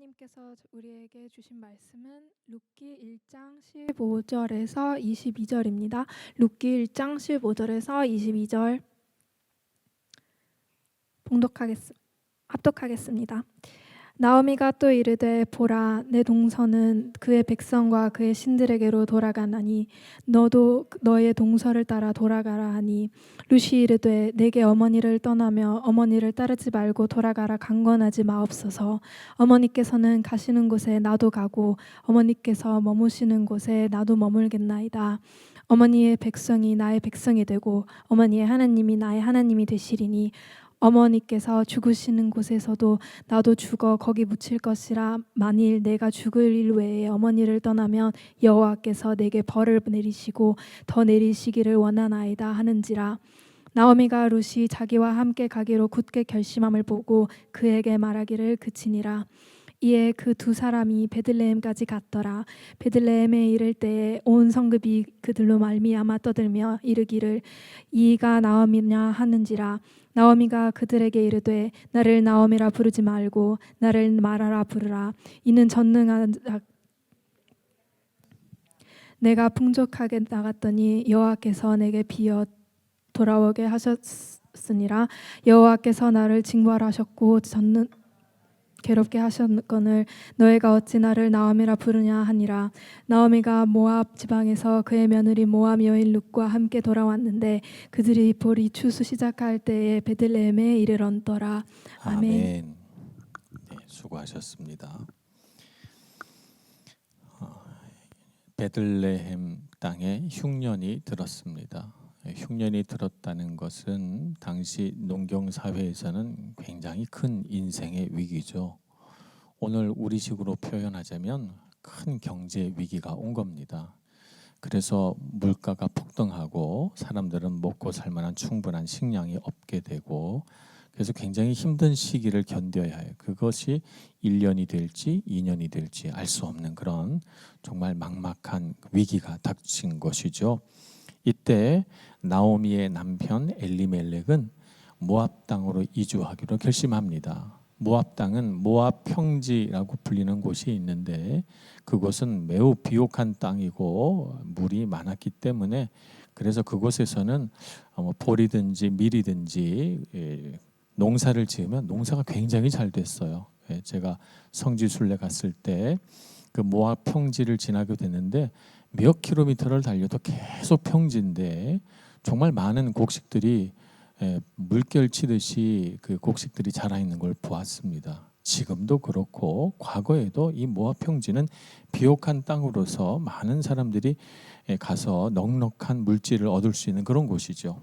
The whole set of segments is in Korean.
하나님께서 우리에게 주신 말씀은 룻기 1장 15절에서 22절입니다. 룻기 1장 15절에서 22절 합독하겠습니다. 나오미가 또 이르되 보라 내 동서는 그의 백성과 그의 신들에게로 돌아가나니 너도 너의 동서를 따라 돌아가라 하니 룻이 이르되 내게 어머니를 떠나며 어머니를 따르지 말고 돌아가라 강권하지 마옵소서. 어머니께서는 가시는 곳에 나도 가고 어머니께서 머무시는 곳에 나도 머물겠나이다. 어머니의 백성이 나의 백성이 되고 어머니의 하나님이 나의 하나님이 되시리니 어머니께서 죽으시는 곳에서도 나도 죽어 거기 묻힐 것이라. 만일 내가 죽을 일 외에 어머니를 떠나면 여호와께서 내게 벌을 내리시고 더 내리시기를 원하나이다 하는지라. 나오미가 룻이 자기와 함께 가기로 굳게 결심함을 보고 그에게 말하기를 그치니라. 이에 그 두 사람이 베들레헴까지 갔더라. 베들레헴에 이를 때에 온 성읍이 그들로 말미암아 떠들며 이르기를 이가 나오미냐 하는지라. 나오미가 그들에게 이르되 나를 나오미라 부르지 말고 나를 마라라 부르라. 이는 전능한 내가 풍족하게 나갔더니 여호와께서 내게 비어 돌아오게 하셨으니라. 여호와께서 나를 징벌하셨고 괴롭게 하셨거늘 너희가 어찌 나를 나오미라 부르냐 하니라. 나오미가 모압 지방에서 그의 며느리 모압 여인 룻과 함께 돌아왔는데 그들이 볼이 추수 시작할 때에 베들레헴에 이르렀더라. 아멘. 네, 수고하셨습니다. 베들레헴 땅에 흉년이 들었습니다. 흉년이 들었다는 것은 당시 농경 사회에서는 굉장히 큰 인생의 위기죠. 오늘 우리식으로 표현하자면 큰 경제 위기가 온 겁니다. 그래서 물가가 폭등하고 사람들은 먹고 살 만한 충분한 식량이 없게 되고 그래서 굉장히 힘든 시기를 견뎌야 해요. 그것이 1년이 될지 2년이 될지 알 수 없는 그런 정말 막막한 위기가 닥친 것이죠. 이때 나오미의 남편 엘리멜렉은 모압 땅으로 이주하기로 결심합니다. 모압 땅은 모압 평지라고 불리는 곳이 있는데 그곳은 매우 비옥한 땅이고 물이 많았기 때문에 그래서 그곳에서는 보리든지 밀이든지 농사를 지으면 농사가 굉장히 잘 됐어요. 제가 성지순례 갔을 때 그 모압 평지를 지나게 됐는데 몇 킬로미터를 달려도 계속 평지인데 정말 많은 곡식들이 물결 치듯이 그 곡식들이 자라 있는 걸 보았습니다. 지금도 그렇고 과거에도 이 모압 평지는 비옥한 땅으로서 많은 사람들이 가서 넉넉한 물질을 얻을 수 있는 그런 곳이죠.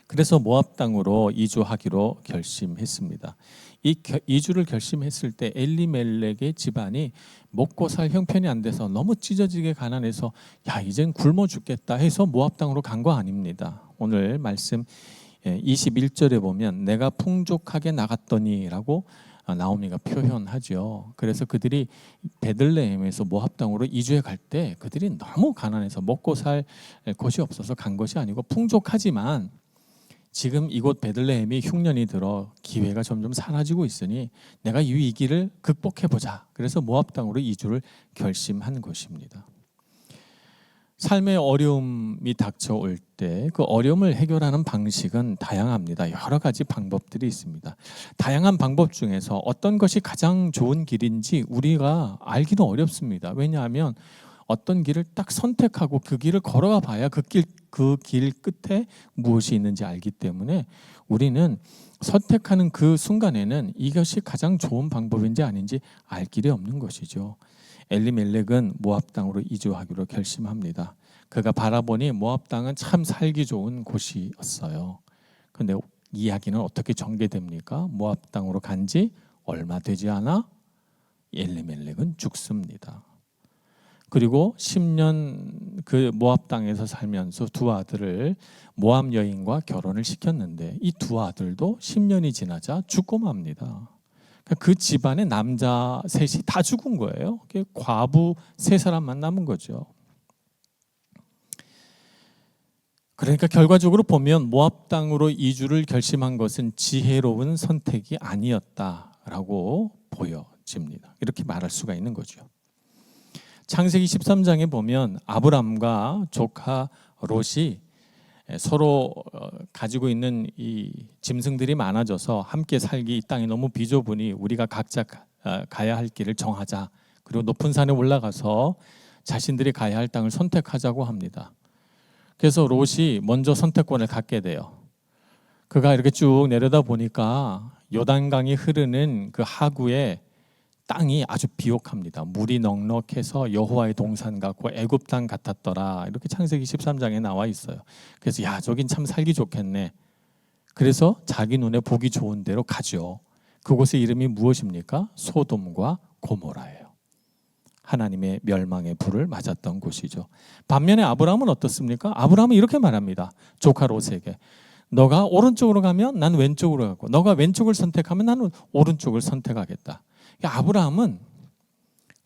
그래서 모압 땅으로 이주하기로 결심했습니다. 이 이주를 결심했을 때 엘리멜렉의 집안이 먹고 살 형편이 안 돼서 너무 찢어지게 가난해서 야 이젠 굶어 죽겠다 해서 모압 땅으로 간 거 아닙니다. 오늘 말씀 21절에 보면 내가 풍족하게 나갔더니라고 나오미가 표현하죠. 그래서 그들이 베들레헴에서 모압 땅으로 이주해 갈 때 그들이 너무 가난해서 먹고 살 곳이 없어서 간 것이 아니고 풍족하지만 지금 이곳 베들레헴이 흉년이 들어 기회가 점점 사라지고 있으니 내가 이 위기를 극복해보자. 그래서 모압 땅으로 이주를 결심한 것입니다. 삶의 어려움이 닥쳐올 때 그 어려움을 해결하는 방식은 다양합니다. 여러 가지 방법들이 있습니다. 다양한 방법 중에서 어떤 것이 가장 좋은 길인지 우리가 알기는 어렵습니다. 왜냐하면 어떤 길을 딱 선택하고 그 길을 걸어가 봐야 그 길 끝에 무엇이 있는지 알기 때문에 우리는 선택하는 그 순간에는 이것이 가장 좋은 방법인지 아닌지 알 길이 없는 것이죠. 엘리멜렉은 모압 땅으로 이주하기로 결심합니다. 그가 바라보니 모압 땅은 참 살기 좋은 곳이었어요. 그런데 이야기는 어떻게 전개됩니까? 모압 땅으로 간 지 얼마 되지 않아 엘리멜렉은 죽습니다. 그리고 10년 그 모압 땅에서 살면서 두 아들을 모압 여인과 결혼을 시켰는데 이 두 아들도 10년이 지나자 죽고 맙니다. 그 집안의 남자 셋이 다 죽은 거예요. 과부 세 사람만 남은 거죠. 그러니까 결과적으로 보면 모압 땅으로 이주를 결심한 것은 지혜로운 선택이 아니었다라고 보여집니다. 이렇게 말할 수가 있는 거죠. 창세기 13장에 보면 아브람과 조카 롯이 서로 가지고 있는 이 짐승들이 많아져서 함께 살기 이 땅이 너무 비좁으니 우리가 각자 가야 할 길을 정하자. 그리고 높은 산에 올라가서 자신들이 가야 할 땅을 선택하자고 합니다. 그래서 롯이 먼저 선택권을 갖게 돼요. 그가 이렇게 쭉 내려다 보니까 요단강이 흐르는 그 하구에 땅이 아주 비옥합니다. 물이 넉넉해서 여호와의 동산 같고 애굽 땅 같았더라. 이렇게 창세기 13장에 나와 있어요. 그래서 야, 저긴 참 살기 좋겠네. 그래서 자기 눈에 보기 좋은 데로 가죠. 그곳의 이름이 무엇입니까? 소돔과 고모라예요. 하나님의 멸망의 불을 맞았던 곳이죠. 반면에 아브라함은 어떻습니까? 아브라함은 이렇게 말합니다. 조카 롯에게 너가 오른쪽으로 가면 난 왼쪽으로 가고 너가 왼쪽을 선택하면 나는 오른쪽을 선택하겠다. 아브라함은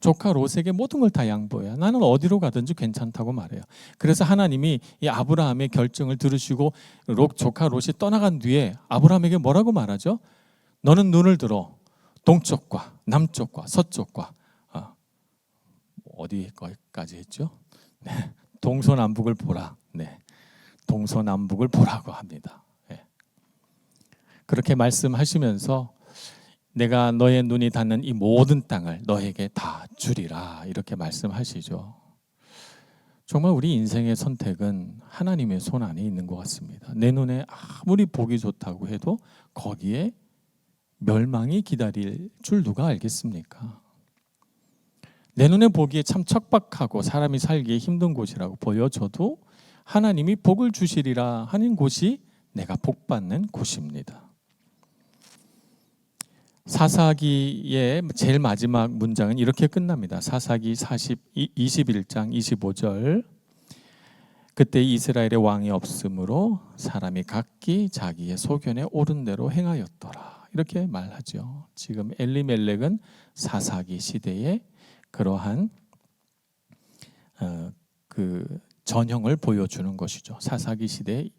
조카 롯에게 모든 걸 다 양보해요. 나는 어디로 가든지 괜찮다고 말해요. 그래서 하나님이 이 아브라함의 결정을 들으시고 조카 롯이 떠나간 뒤에 아브라함에게 뭐라고 말하죠? 너는 눈을 들어 동쪽과 남쪽과 서쪽과 어디까지 했죠? 네, 동서남북을 보라. 네, 동서남북을 보라고 합니다. 네. 그렇게 말씀하시면서 내가 너의 눈이 닿는 이 모든 땅을 너에게 다 주리라 이렇게 말씀하시죠. 정말 우리 인생의 선택은 하나님의 손 안에 있는 것 같습니다. 내 눈에 아무리 보기 좋다고 해도 거기에 멸망이 기다릴 줄 누가 알겠습니까? 내 눈에 보기에 참 척박하고 사람이 살기에 힘든 곳이라고 보여져도 하나님이 복을 주시리라 하는 곳이 내가 복받는 곳입니다. 사사기의 제일 마지막 문장은 이렇게 끝납니다. 사사기 21장 25절 그때 이스라엘의 왕이 없으므로 사람이 각기 자기의 소견에 옳은 대로 행하였더라. 이렇게 말하죠. 지금 엘리멜렉은 사사기 시대에 그러한 그 전형을 보여주는 것이죠. 사사기 시대의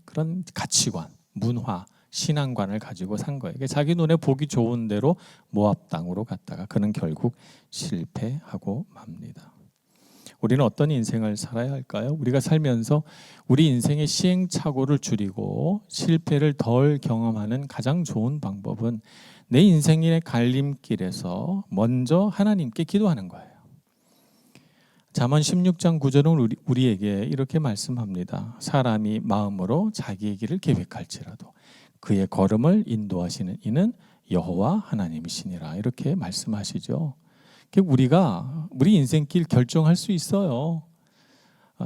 그런 가치관, 문화, 신앙관을 가지고 산 거예요. 자기 눈에 보기 좋은 대로 모압 땅으로 갔다가 그는 결국 실패하고 맙니다. 우리는 어떤 인생을 살아야 할까요? 우리가 살면서 우리 인생의 시행착오를 줄이고 실패를 덜 경험하는 가장 좋은 방법은 내 인생의 갈림길에서 먼저 하나님께 기도하는 거예요. 잠언 16장 9절은 우리에게 이렇게 말씀합니다. 사람이 마음으로 자기의 길을 계획할지라도 그의 걸음을 인도하시는 이는 여호와 하나님이시니라 이렇게 말씀하시죠. 우리가 우리 인생길 결정할 수 있어요.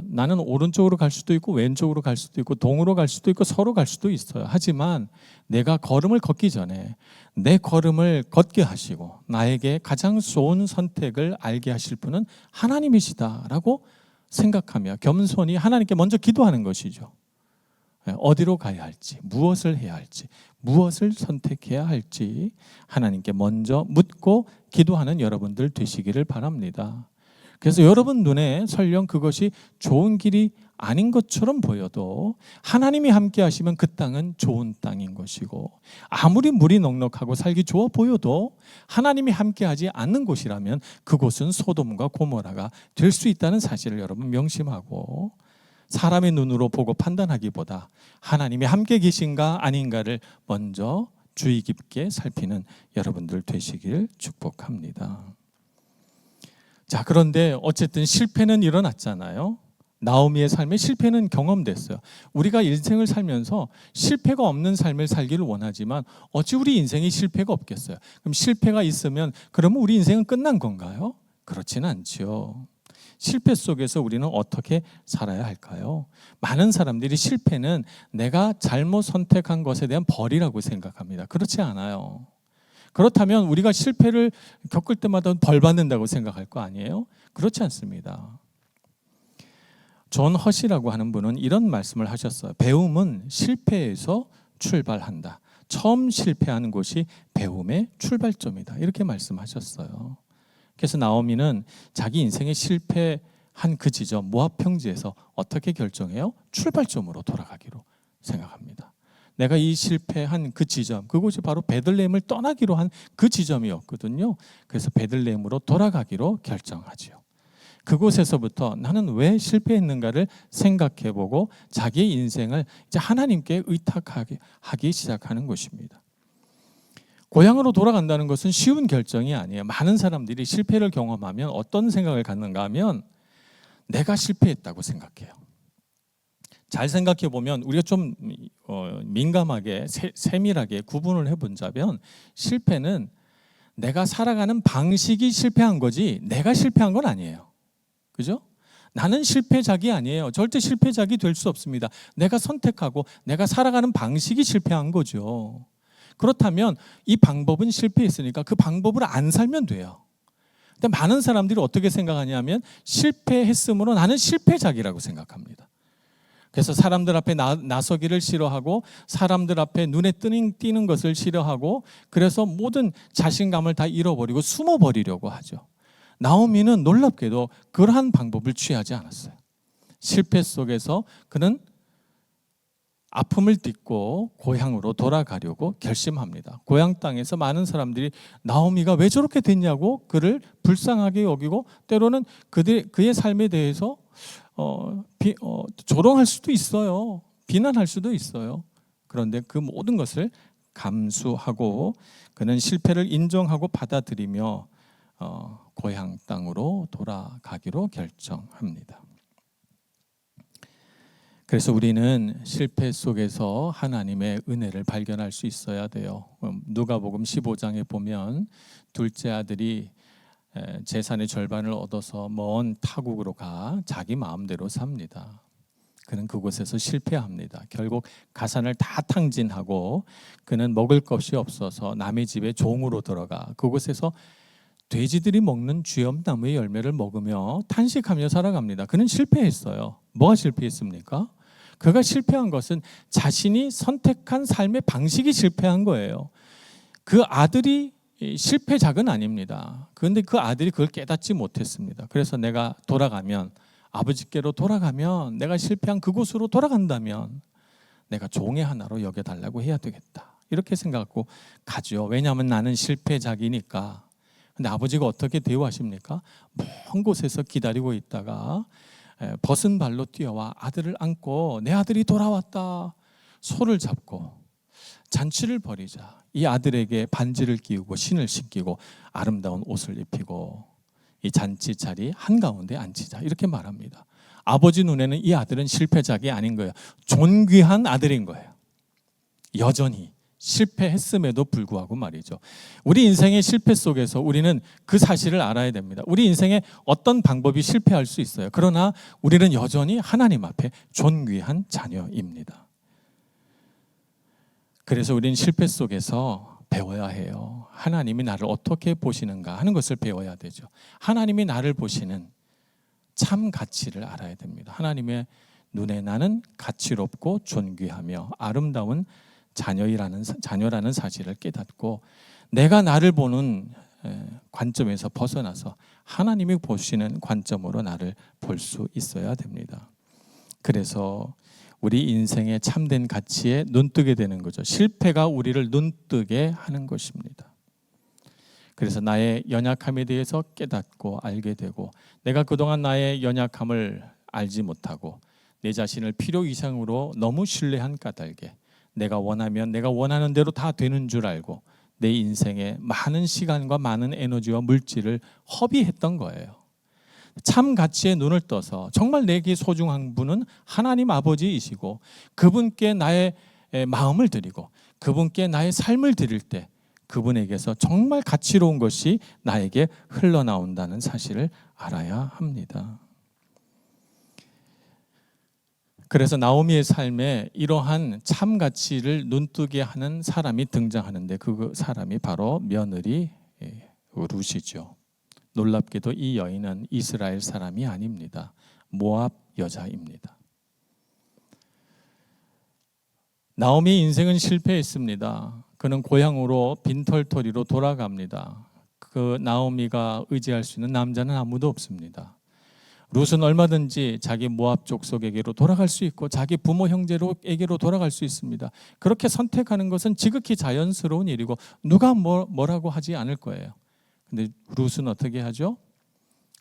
나는 오른쪽으로 갈 수도 있고 왼쪽으로 갈 수도 있고 동으로 갈 수도 있고 서로 갈 수도 있어요. 하지만 내가 걸음을 걷기 전에 내 걸음을 걷게 하시고 나에게 가장 좋은 선택을 알게 하실 분은 하나님이시다라고 생각하며 겸손히 하나님께 먼저 기도하는 것이죠. 어디로 가야 할지, 무엇을 해야 할지, 무엇을 선택해야 할지 하나님께 먼저 묻고 기도하는 여러분들 되시기를 바랍니다. 그래서 여러분 눈에 설령 그것이 좋은 길이 아닌 것처럼 보여도 하나님이 함께 하시면 그 땅은 좋은 땅인 것이고 아무리 물이 넉넉하고 살기 좋아 보여도 하나님이 함께 하지 않는 곳이라면 그곳은 소돔과 고모라가 될 수 있다는 사실을 여러분 명심하고 사람의 눈으로 보고 판단하기보다 하나님이 함께 계신가 아닌가를 먼저 주의 깊게 살피는 여러분들 되시길 축복합니다. 자, 그런데 어쨌든 실패는 일어났잖아요. 나오미의 삶에 실패는 경험됐어요. 우리가 인생을 살면서 실패가 없는 삶을 살기를 원하지만 어찌 우리 인생에 실패가 없겠어요? 그럼 실패가 있으면 그러면 우리 인생은 끝난 건가요? 그렇지는 않죠. 실패 속에서 우리는 어떻게 살아야 할까요? 많은 사람들이 실패는 내가 잘못 선택한 것에 대한 벌이라고 생각합니다. 그렇지 않아요. 그렇다면 우리가 실패를 겪을 때마다 벌 받는다고 생각할 거 아니에요? 그렇지 않습니다. 존 허시라고 하는 분은 이런 말씀을 하셨어요. 배움은 실패에서 출발한다. 처음 실패하는 곳이 배움의 출발점이다. 이렇게 말씀하셨어요. 그래서 나오미는 자기 인생의 실패한 그 지점 모압 평지에서 어떻게 결정해요? 출발점으로 돌아가기로 생각합니다. 내가 이 실패한 그 지점, 그곳이 바로 베들레헴을 떠나기로 한 그 지점이었거든요. 그래서 베들레헴으로 돌아가기로 결정하지요. 그곳에서부터 나는 왜 실패했는가를 생각해보고 자기의 인생을 이제 하나님께 의탁하기 시작하는 것입니다. 고향으로 돌아간다는 것은 쉬운 결정이 아니에요. 많은 사람들이 실패를 경험하면 어떤 생각을 갖는가 하면 내가 실패했다고 생각해요. 잘 생각해 보면 우리가 좀 민감하게 세밀하게 구분을 해본다면 실패는 내가 살아가는 방식이 실패한 거지 내가 실패한 건 아니에요. 그죠? 나는 실패작이 아니에요. 절대 실패작이 될 수 없습니다. 내가 선택하고 내가 살아가는 방식이 실패한 거죠. 그렇다면 이 방법은 실패했으니까 그 방법을 안 살면 돼요. 근데 많은 사람들이 어떻게 생각하냐면 실패했으므로 나는 실패작이라고 생각합니다. 그래서 사람들 앞에 나서기를 싫어하고 사람들 앞에 눈에 띄는 것을 싫어하고 그래서 모든 자신감을 다 잃어버리고 숨어버리려고 하죠. 나오미는 놀랍게도 그러한 방법을 취하지 않았어요. 실패 속에서 그는 아픔을 딛고 고향으로 돌아가려고 결심합니다. 고향 땅에서 많은 사람들이 나오미가 왜 저렇게 됐냐고 그를 불쌍하게 여기고 때로는 그의 삶에 대해서 조롱할 수도 있어요. 비난할 수도 있어요. 그런데 그 모든 것을 감수하고 그는 실패를 인정하고 받아들이며 고향 땅으로 돌아가기로 결정합니다. 그래서 우리는 실패 속에서 하나님의 은혜를 발견할 수 있어야 돼요. 누가복음 15장에 보면 둘째 아들이 재산의 절반을 얻어서 먼 타국으로 가 자기 마음대로 삽니다. 그는 그곳에서 실패합니다. 결국 가산을 다 탕진하고 그는 먹을 것이 없어서 남의 집에 종으로 들어가 그곳에서 돼지들이 먹는 쥐엄나무의 열매를 먹으며 탄식하며 살아갑니다. 그는 실패했어요. 뭐가 실패했습니까? 그가 실패한 것은 자신이 선택한 삶의 방식이 실패한 거예요. 그 아들이 실패작은 아닙니다. 그런데 그 아들이 그걸 깨닫지 못했습니다. 그래서 내가 돌아가면 아버지께로 돌아가면 내가 실패한 그곳으로 돌아간다면 내가 종의 하나로 여겨달라고 해야 되겠다. 이렇게 생각하고 가죠. 왜냐하면 나는 실패작이니까. 근데 아버지가 어떻게 대우하십니까? 먼 곳에서 기다리고 있다가 벗은 발로 뛰어와 아들을 안고 내 아들이 돌아왔다. 소를 잡고 잔치를 벌이자. 이 아들에게 반지를 끼우고 신을 신기고 아름다운 옷을 입히고 이 잔치 자리 한가운데 앉히자. 이렇게 말합니다. 아버지 눈에는 이 아들은 실패작이 아닌 거예요. 존귀한 아들인 거예요. 여전히 실패했음에도 불구하고 말이죠. 우리 인생의 실패 속에서 우리는 그 사실을 알아야 됩니다. 우리 인생에 어떤 방법이 실패할 수 있어요. 그러나 우리는 여전히 하나님 앞에 존귀한 자녀입니다. 그래서 우리는 실패 속에서 배워야 해요. 하나님이 나를 어떻게 보시는가 하는 것을 배워야 되죠. 하나님이 나를 보시는 참 가치를 알아야 됩니다. 하나님의 눈에 나는 가치롭고 존귀하며 아름다운 자녀라는 사실을 깨닫고 내가 나를 보는 관점에서 벗어나서 하나님이 보시는 관점으로 나를 볼 수 있어야 됩니다. 그래서 우리 인생의 참된 가치에 눈뜨게 되는 거죠. 실패가 우리를 눈뜨게 하는 것입니다. 그래서 나의 연약함에 대해서 깨닫고 알게 되고 내가 그동안 나의 연약함을 알지 못하고 내 자신을 필요 이상으로 너무 신뢰한 까닭에 내가 원하면 내가 원하는 대로 다 되는 줄 알고 내 인생에 많은 시간과 많은 에너지와 물질을 허비했던 거예요. 참 가치에 눈을 떠서 정말 내게 소중한 분은 하나님 아버지이시고 그분께 나의 마음을 드리고 그분께 나의 삶을 드릴 때 그분에게서 정말 가치로운 것이 나에게 흘러나온다는 사실을 알아야 합니다. 그래서 나오미의 삶에 이러한 참 가치를 눈뜨게 하는 사람이 등장하는데 그 사람이 바로 며느리 룻이죠. 놀랍게도 이 여인은 이스라엘 사람이 아닙니다. 모압 여자입니다. 나오미의 인생은 실패했습니다. 그는 고향으로 빈털터리로 돌아갑니다. 그 나오미가 의지할 수 있는 남자는 아무도 없습니다. 룻은 얼마든지 자기 모압 족속에게로 돌아갈 수 있고 자기 부모 형제에게로 돌아갈 수 있습니다. 그렇게 선택하는 것은 지극히 자연스러운 일이고 누가 뭐라고 하지 않을 거예요. 근데 룻은 어떻게 하죠?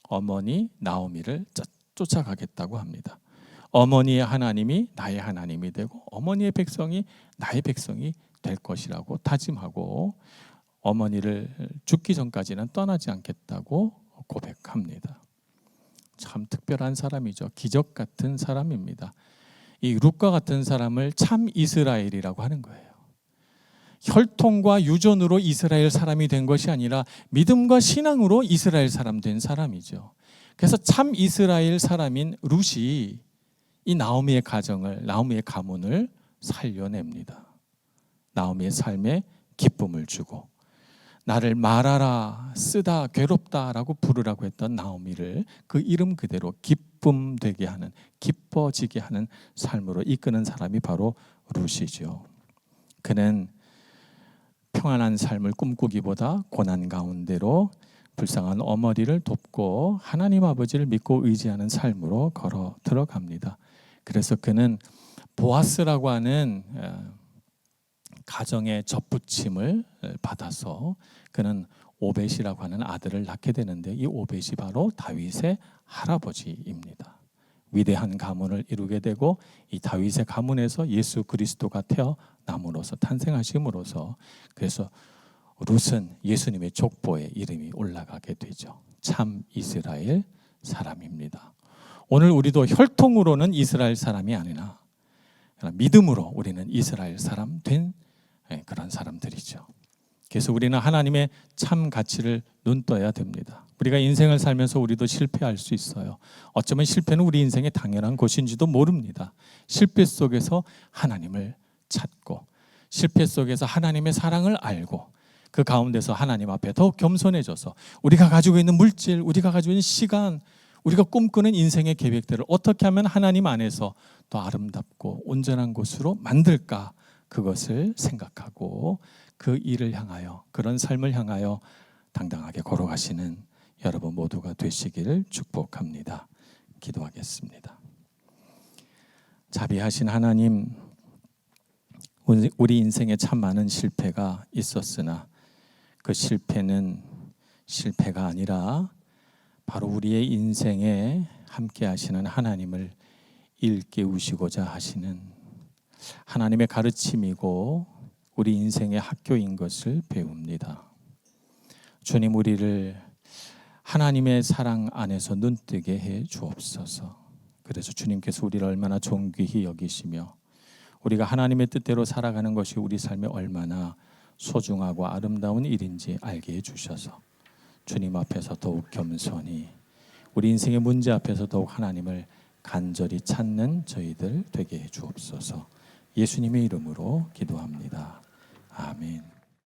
어머니 나오미를 쫓아가겠다고 합니다. 어머니의 하나님이 나의 하나님이 되고 어머니의 백성이 나의 백성이 될 것이라고 다짐하고 어머니를 죽기 전까지는 떠나지 않겠다고 고백합니다. 참 특별한 사람이죠. 기적 같은 사람입니다. 이 룻과 같은 사람을 참 이스라엘이라고 하는 거예요. 혈통과 유전으로 이스라엘 사람이 된 것이 아니라 믿음과 신앙으로 이스라엘 사람 된 사람이죠. 그래서 참 이스라엘 사람인 룻이 이 나오미의 가정을, 나오미의 가문을 살려냅니다. 나오미의 삶에 기쁨을 주고 나를 말하라, 쓰다, 괴롭다라고 부르라고 했던 나오미를 그 이름 그대로 기쁨 되게 하는, 기뻐지게 하는 삶으로 이끄는 사람이 바로 룻이죠. 그는 평안한 삶을 꿈꾸기보다 고난 가운데로 불쌍한 어머니를 돕고 하나님 아버지를 믿고 의지하는 삶으로 걸어 들어갑니다. 그래서 그는 보아스라고 하는 가정의 접붙임을 받아서 그는 오벳이라고 하는 아들을 낳게 되는데 이 오벳이 바로 다윗의 할아버지입니다. 위대한 가문을 이루게 되고 이 다윗의 가문에서 예수 그리스도가 태어남으로써 탄생하심으로써 그래서 룻은 예수님의 족보에 이름이 올라가게 되죠. 참 이스라엘 사람입니다. 오늘 우리도 혈통으로는 이스라엘 사람이 아니나 믿음으로 우리는 이스라엘 사람 된 그런 사람들이죠. 그래서 우리는 하나님의 참 가치를 눈떠야 됩니다. 우리가 인생을 살면서 우리도 실패할 수 있어요. 어쩌면 실패는 우리 인생의 당연한 것인지도 모릅니다. 실패 속에서 하나님을 찾고 실패 속에서 하나님의 사랑을 알고 그 가운데서 하나님 앞에 더욱 겸손해져서 우리가 가지고 있는 물질, 우리가 가지고 있는 시간, 우리가 꿈꾸는 인생의 계획들을 어떻게 하면 하나님 안에서 더 아름답고 온전한 곳으로 만들까, 그것을 생각하고 그 일을 향하여, 그런 삶을 향하여 당당하게 걸어가시는 여러분 모두가 되시기를 축복합니다. 기도하겠습니다. 자비하신 하나님, 우리 인생에 참 많은 실패가 있었으나 그 실패는 실패가 아니라 바로 우리의 인생에 함께 하시는 하나님을 일깨우시고자 하시는 하나님의 가르침이고 우리 인생의 학교인 것을 배웁니다. 주님, 우리를 하나님의 사랑 안에서 눈뜨게 해 주옵소서. 그래서 주님께서 우리를 얼마나 존귀히 여기시며 우리가 하나님의 뜻대로 살아가는 것이 우리 삶에 얼마나 소중하고 아름다운 일인지 알게 해 주셔서 주님 앞에서 더욱 겸손히 우리 인생의 문제 앞에서 더욱 하나님을 간절히 찾는 저희들 되게 해 주옵소서. 예수님의 이름으로 기도합니다. 아멘.